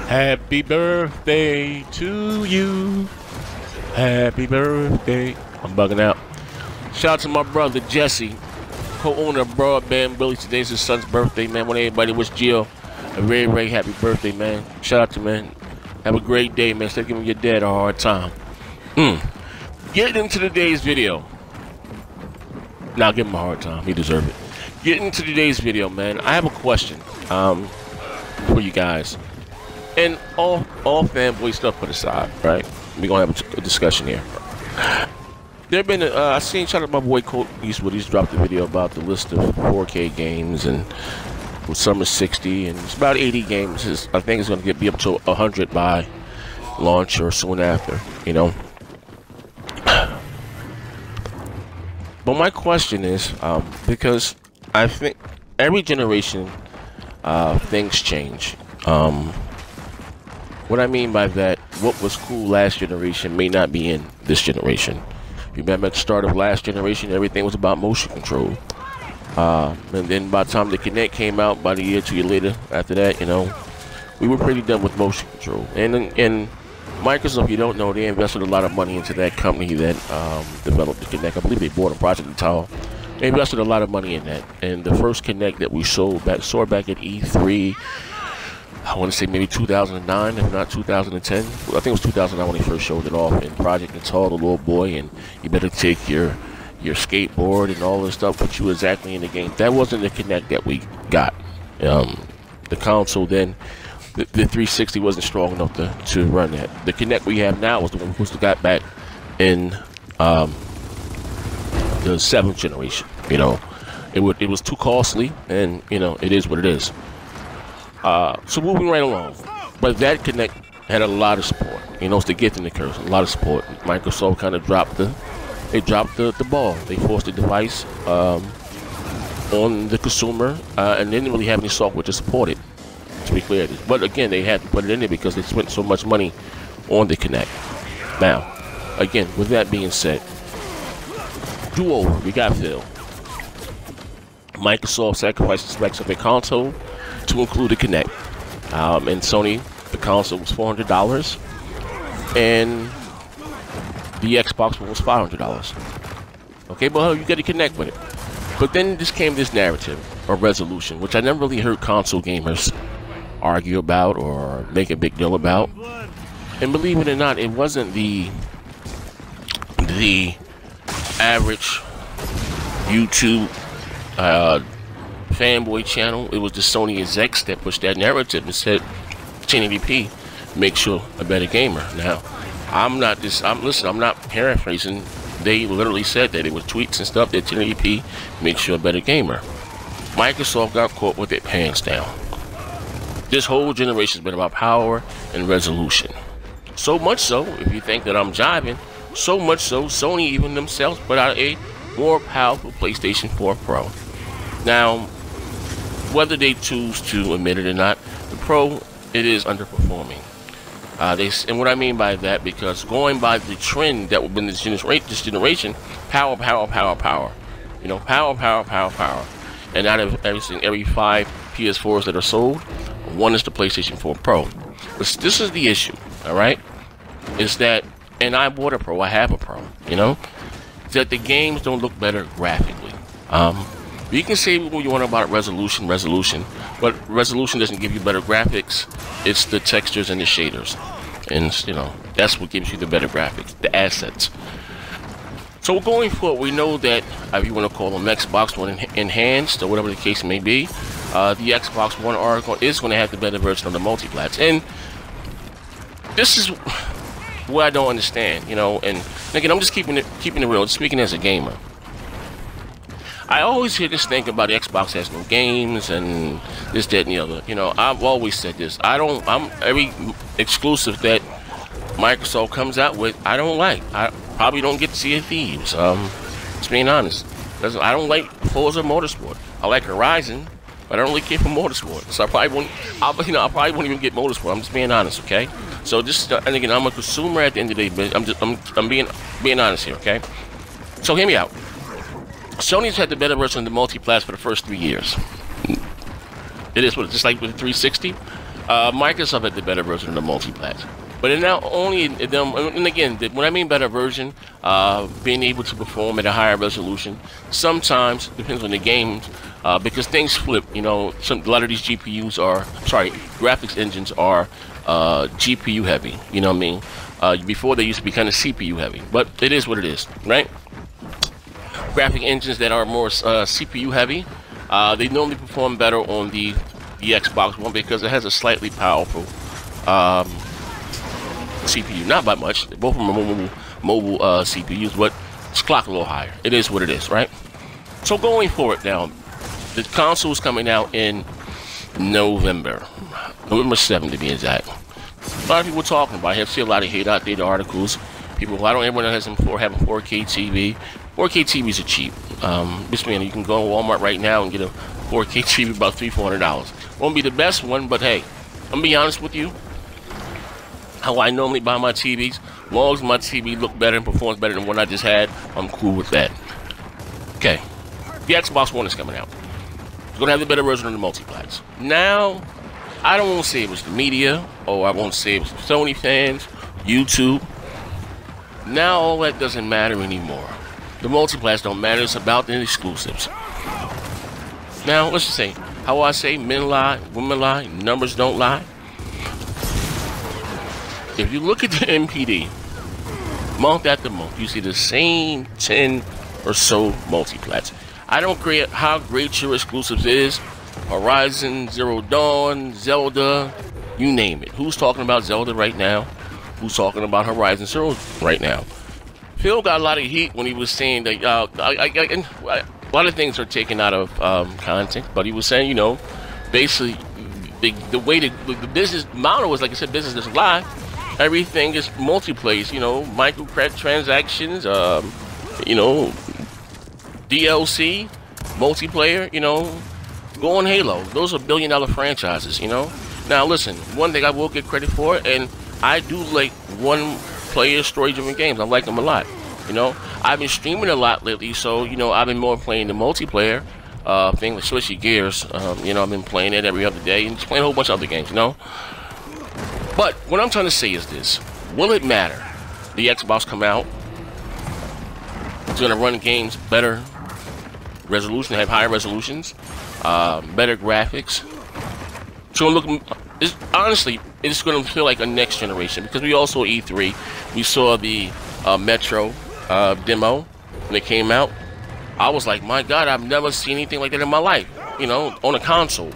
Happy birthday to you. Happy birthday. I'm bugging out. Shout out to my brother Jesse, co-owner of Broadband Billy. Today's his son's birthday, man. Want everybody wish Gio a very, very happy birthday, man. Shout out to man. Have a great day, man. Instead of giving your dad a hard time. Getting into today's video. Now give him a hard time. He deserves it. Getting into today's video, man. I have a question for you guys. And all fanboy stuff put aside, right? We're gonna have a discussion here. There have been I seen shout out my boy Colt Eastwood. He's dropped a video about the list of 4K games, and some is 60, and it's about 80 games. I think it's gonna be up to 100 by launch or soon after, you know. But my question is, because I think every generation things change. What I mean by that, what was cool last generation may not be in this generation. You remember at the start of last generation, everything was about motion control. And then by the time the Kinect came out, about a year, 2 years later, after that, you know, we were pretty done with motion control. And Microsoft, if you don't know, they invested a lot of money into that company that developed the Kinect. I believe they bought a Project Natal. They invested a lot of money in that. And the first Kinect that we saw back at E3, I want to say maybe 2009, if not 2010. I think it was 2009 when they first showed it off in Project Natal, the little boy, and you better take your skateboard and all this stuff, put you exactly in the game. That wasn't the Kinect that we got. The console then, the 360 wasn't strong enough to run that. The Kinect we have now was the one we got back in the 7th generation. You know, it was too costly, and you know it is what it is. So moving right along, but that Kinect had a lot of support. You know, it's the gift and the curse. A lot of support. Microsoft kind of dropped the ball. They forced the device on the consumer, and they didn't really have any software to support it. To be clear, but again, they had to put it in there because they spent so much money on the Kinect. Now, again, with that being said, do over. We got Phil. Microsoft sacrificed the specs of a console to include the Kinect. And Sony, the console was $400, and the Xbox One was $500. Okay, but you get a Kinect with it. But then came this narrative or resolution, which I never really heard console gamers argue about or make a big deal about. And believe it or not, it wasn't the average YouTube fanboy channel. It was the Sony execs that pushed that narrative and said 1080p makes you a better gamer. Now, I'm not paraphrasing. They literally said that. It was tweets and stuff that 1080p makes you a better gamer. Microsoft got caught with their pants down. This whole generation has been about power and resolution. So much so, if you think that I'm jiving, so much so, Sony even themselves put out a more powerful PlayStation 4 Pro. Now, whether they choose to admit it or not, the Pro, it is underperforming. And what I mean by that, because going by the trend that would be in this generation, power. You know, power. And out of every 5 PS4s that are sold, one is the PlayStation 4 Pro. But this is the issue, all right? Is that, and I bought a Pro, I have a Pro, you know? That the games don't look better graphically. You can say what you want about resolution, but resolution doesn't give you better graphics. It's the textures and the shaders. And, you know, that's what gives you the better graphics, the assets. So going forward, we know that, if you want to call them Xbox One Enhanced, or whatever the case may be, the Xbox One is going to have the better version of the multiplats. And this is what I don't understand, you know, and again, I'm just keeping it real, speaking as a gamer. I always hear this thing about Xbox has no games and this, that, and the other. You know, I've always said this. I'm every exclusive that Microsoft comes out with, I don't like. I probably don't get to see Thieves. Just being honest. I don't like Forza Motorsport. I like Horizon, but I don't really care for Motorsport. So I probably won't even get Motorsport. I'm just being honest, okay? So this, and again, I'm a consumer at the end of the day, but I'm being honest here, okay? So hear me out. Sony's had the better version of the multiplats for the first 3 years. It is what it's just like with the 360. Microsoft had the better version of the multi-plat. But it not only them, and again, when I mean better version, being able to perform at a higher resolution, sometimes depends on the games, because things flip. You know, a lot of these GPUs are, graphics engines are GPU heavy. You know what I mean? Before they used to be kind of CPU heavy, but it is what it is, right? Graphic engines that are more CPU heavy, they normally perform better on the Xbox One because it has a slightly powerful CPU, not by much. Both of them are mobile CPUs, but it's clocked a little higher. It is what it is, right? So going forward now, the console is coming out in November 7th to be exact. A lot of people talking about it. I see a lot of hate out there, the articles. People, I don't everyone has them for having 4K TV. 4K TVs are cheap. You can go to Walmart right now and get a 4K TV about $300-$400. Won't be the best one, but hey, I'm gonna be honest with you. How I normally buy my TVs, as long as my TV look better and performs better than what I just had, I'm cool with that. Okay, the Xbox One is coming out. It's gonna have the better version of the multiplats. Now, I don't want to say it was the media, or I won't say it was the Sony fans, YouTube. Now all that doesn't matter anymore. The multiplats don't matter. It's about the exclusives. Now, let's just say, how I say, men lie, women lie, numbers don't lie. If you look at the MPD, month after month, you see the same 10 or so multiplats. I don't care how great your exclusives is. Horizon, Zero Dawn, Zelda, you name it. Who's talking about Zelda right now? Who's talking about Horizon Zero right now? Phil got a lot of heat when he was saying that a lot of things are taken out of context, but he was saying, you know, basically the way the business model is, like I said, business doesn't lie. Everything is multiplayer, you know, microtransactions, you know, DLC, multiplayer, you know, go on Halo. Those are billion-dollar franchises, you know. Now, listen, one thing I will get credit for, and I do like one-player story-driven games. I like them a lot, you know. I've been streaming a lot lately, so, you know, I've been more playing the multiplayer thing, especially Gears. You know, I've been playing it every other day and just playing a whole bunch of other games, you know. But what I'm trying to say is this. Will it matter? The Xbox come out. It's going to run games better resolution, have higher resolutions, better graphics. So look, honestly, it's going to feel like a next generation, because we also E3. We saw the Metro demo when it came out. I was like, my God, I've never seen anything like that in my life, you know, on a console.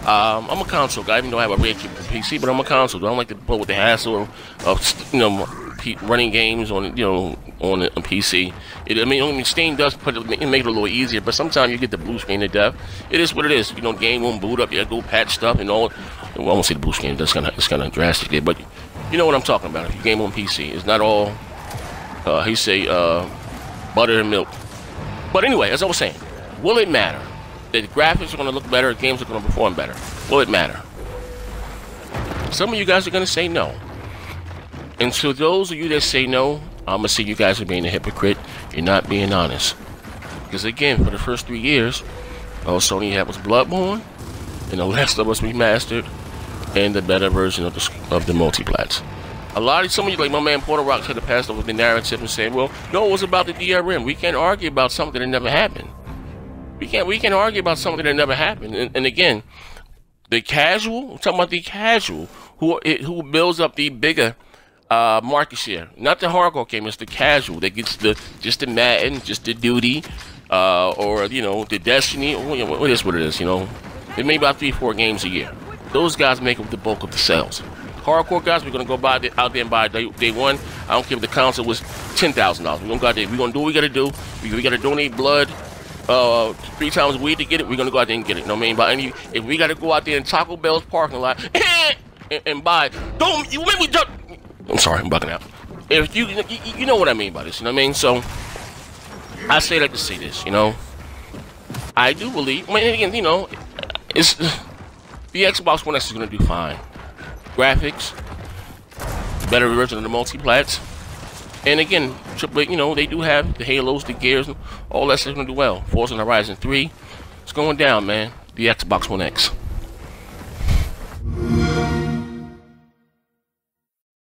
I'm a console guy, even though I have a red PC, but I'm a console. I don't like to put with the hassle of you know, running games on, you know, on a PC. I mean, Steam does make it a little easier, but sometimes you get the blue screen to death. It is what it is. You know, game won't boot up. You gotta go patch stuff and all. Well, I won't say the blue screen. It's kind of drastic, but you know what I'm talking about. If you game on PC, it's not all he say butter and milk. But anyway, as I was saying, will it matter? The graphics are going to look better, games are going to perform better. Will it matter? Some of you guys are going to say no. And to those of you that say no, I'm going to say you guys are being a hypocrite. You're not being honest. Because again, for the first 3 years, all Sony had was Bloodborne, and The Last of Us Remastered, and the better version of the multiplats. Some of you, like my man Porter Rock, had to pass over the narrative and say, well, no, it was about the DRM. We can't argue about something that never happened. We can argue about something that never happened. And again, the casual, I'm talking about the casual who builds up the bigger market share. Not the hardcore game, it's the casual that gets just the Madden, just the Duty, or you know, the Destiny, or you know, what it is, you know. They make about 3-4 games a year. Those guys make up the bulk of the sales. Hardcore guys, we're gonna go out there and buy day one. I don't care if the console was $10,000. We're gonna go out there. We're gonna do what we gotta do. We gotta donate blood 3 times a week to get it. We're gonna go out there and get it. You know what I mean? If we gotta go out there in Taco Bell's parking lot and buy, don't you make me jump? I'm sorry, I'm bugging out. If you know what I mean by this, you know what I mean? So I say that to say this, you know. I do believe. I mean, again, you know, it's the Xbox One X is gonna do fine. Graphics, better version of the multiplats, and again, you know, they do have the Halos, the Gears, all that stuff's gonna do well. Forza Horizon 3, it's going down, man. The Xbox One X.